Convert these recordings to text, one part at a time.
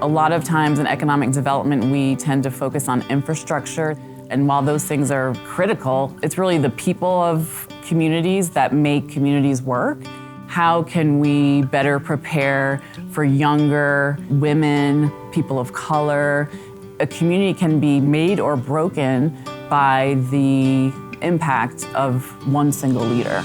A lot of times in economic development, we tend to focus on infrastructure. And while those things are critical, it's really the people of communities that make communities work. How can we better prepare for younger women, people of color? A community can be made or broken by the impact of one single leader.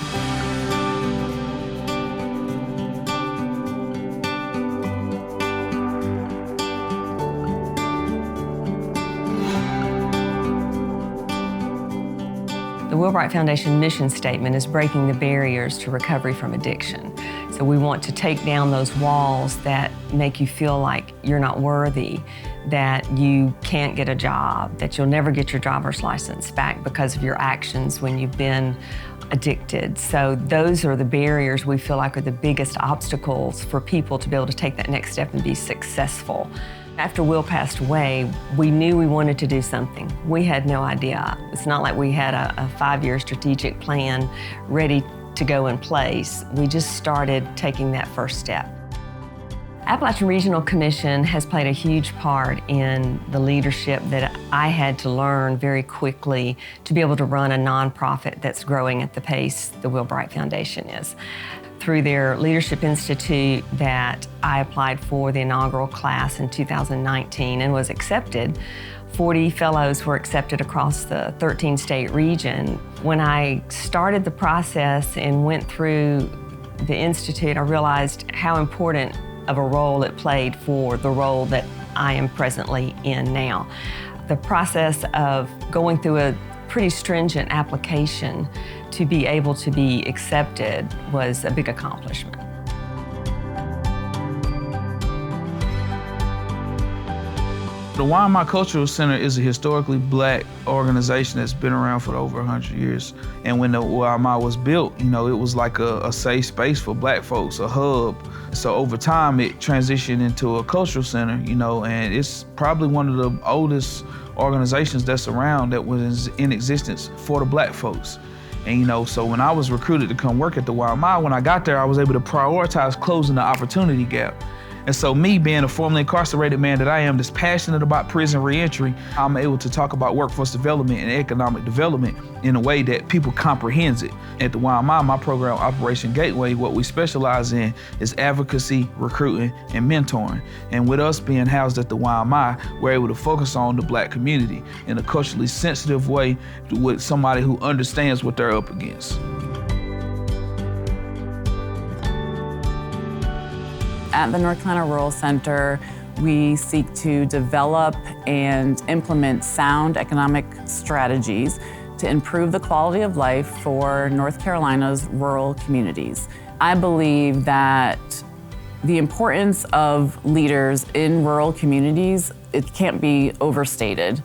The Wheelwright Foundation mission statement is breaking the barriers to recovery from addiction. So we want to take down those walls that make you feel like you're not worthy, that you can't get a job, that you'll never get your driver's license back because of your actions when you've been addicted. So those are the barriers we feel like are the biggest obstacles for people to be able to take that next step and be successful. After Will passed away, we knew we wanted to do something. We had no idea. It's not like we had a 5-year strategic plan ready to go in place. We just started taking that first step. Appalachian Regional Commission has played a huge part in the leadership that I had to learn very quickly to be able to run a nonprofit that's growing at the pace the Wheelwright Foundation is. Through their Leadership Institute that I applied for the inaugural class in 2019 and was accepted, 40 fellows were accepted across the 13-state region. When I started the process and went through the Institute, I realized how important of a role it played for the role that I am presently in now. The process of going through a pretty stringent application to be able to be accepted was a big accomplishment. The YMI Cultural Center is a historically Black organization that's been around for over 100 years. And when the YMI was built, it was like a safe space for Black folks, a hub. So over time, it transitioned into a cultural center, and it's probably one of the oldest organizations that's around that was in existence for the Black folks. And so when I was recruited to come work at the YMI, when I got there, I was able to prioritize closing the opportunity gap. And so me being a formerly incarcerated man that I am that's passionate about prison reentry, I'm able to talk about workforce development and economic development in a way that people comprehends it. At the YMI, my program, Operation Gateway, what we specialize in is advocacy, recruiting, and mentoring. And with us being housed at the YMI, we're able to focus on the Black community in a culturally sensitive way with somebody who understands what they're up against. At the North Carolina Rural Center, we seek to develop and implement sound economic strategies to improve the quality of life for North Carolina's rural communities. I believe that the importance of leaders in rural communities, it can't be overstated.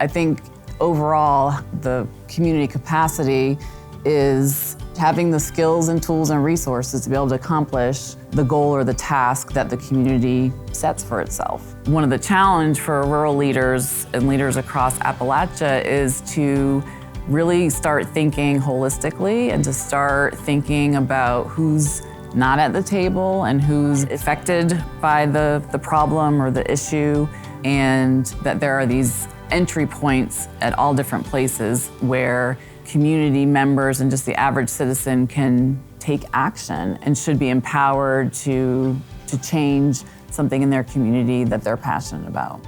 I think overall, the community capacity is having the skills and tools and resources to be able to accomplish the goal or the task that the community sets for itself. One of the challenges for rural leaders and leaders across Appalachia is to really start thinking holistically and to start thinking about who's not at the table and who's affected by the problem or the issue, and that there are these entry points at all different places where community members and just the average citizen can take action and should be empowered to change something in their community that they're passionate about.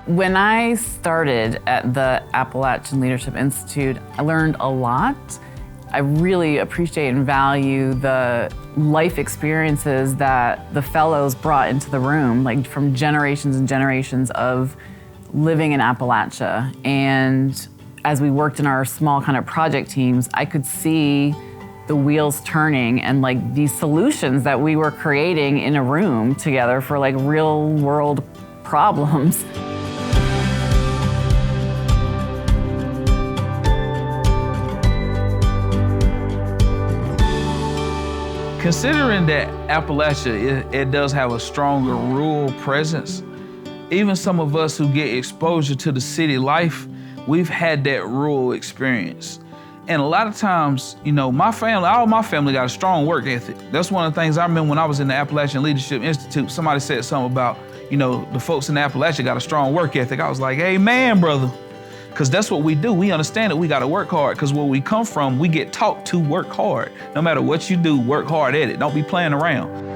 When I started at the Appalachian Leadership Institute, I learned a lot. I really appreciate and value the life experiences that the fellows brought into the room, like from generations and generations of living in Appalachia. And as we worked in our small kind of project teams, I could see the wheels turning and like these solutions that we were creating in a room together for like real world problems. Considering that Appalachia, it does have a stronger rural presence, even some of us who get exposure to the city life, we've had that rural experience. And a lot of times, my family, all my family got a strong work ethic. That's one of the things I remember when I was in the Appalachian Leadership Institute. Somebody said something about, the folks in Appalachia got a strong work ethic. I was like, hey, man, brother. Because that's what we do. We understand that we got to work hard, because where we come from, we get taught to work hard. No matter what you do, work hard at it. Don't be playing around.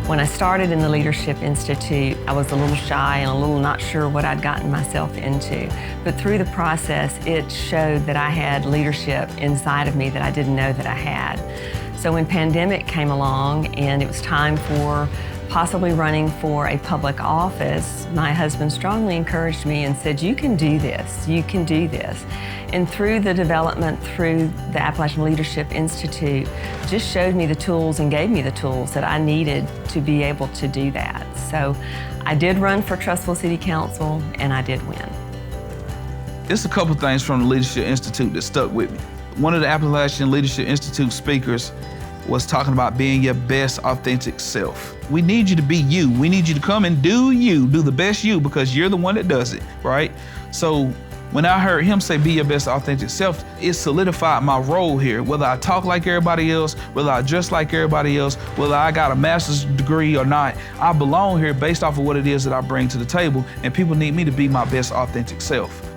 When I started in the Leadership Institute, I was a little shy and a little not sure what I'd gotten myself into. But through the process, it showed that I had leadership inside of me that I didn't know that I had. So when pandemic came along and it was time for possibly running for a public office, my husband strongly encouraged me and said, you can do this, you can do this. And through the development, through the Appalachian Leadership Institute, just showed me the tools and gave me the tools that I needed to be able to do that. So I did run for Trussville City Council and I did win. There's a couple things from the Leadership Institute that stuck with me. One of the Appalachian Leadership Institute speakers was talking about being your best authentic self. We need you to be you. We need you to come and do you, do the best you, because you're the one that does it, right? So when I heard him say, be your best authentic self, it solidified my role here. Whether I talk like everybody else, whether I dress like everybody else, whether I got a master's degree or not, I belong here based off of what it is that I bring to the table, and people need me to be my best authentic self.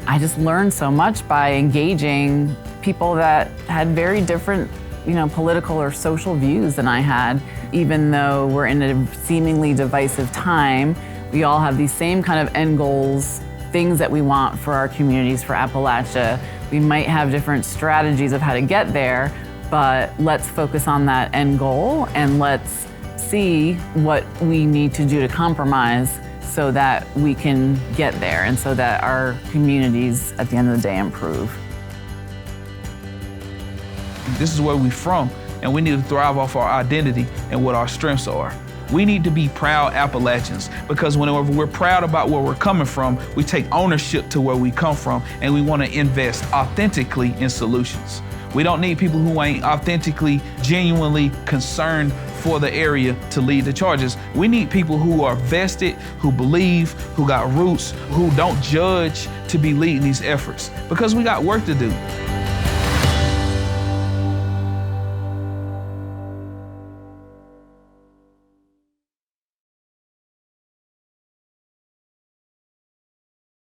I just learned so much by engaging people that had very different political or social views than I had. Even though we're in a seemingly divisive time, we all have these same kind of end goals, things that we want for our communities, for Appalachia. We might have different strategies of how to get there, but let's focus on that end goal and let's see what we need to do to compromise so that we can get there and so that our communities at the end of the day improve. This is where we're from, and we need to thrive off our identity and what our strengths are. We need to be proud Appalachians, because whenever we're proud about where we're coming from, we take ownership to where we come from, and we want to invest authentically in solutions. We don't need people who ain't authentically, genuinely concerned for the area to lead the charges. We need people who are vested, who believe, who got roots, who don't judge to be leading these efforts, because we got work to do.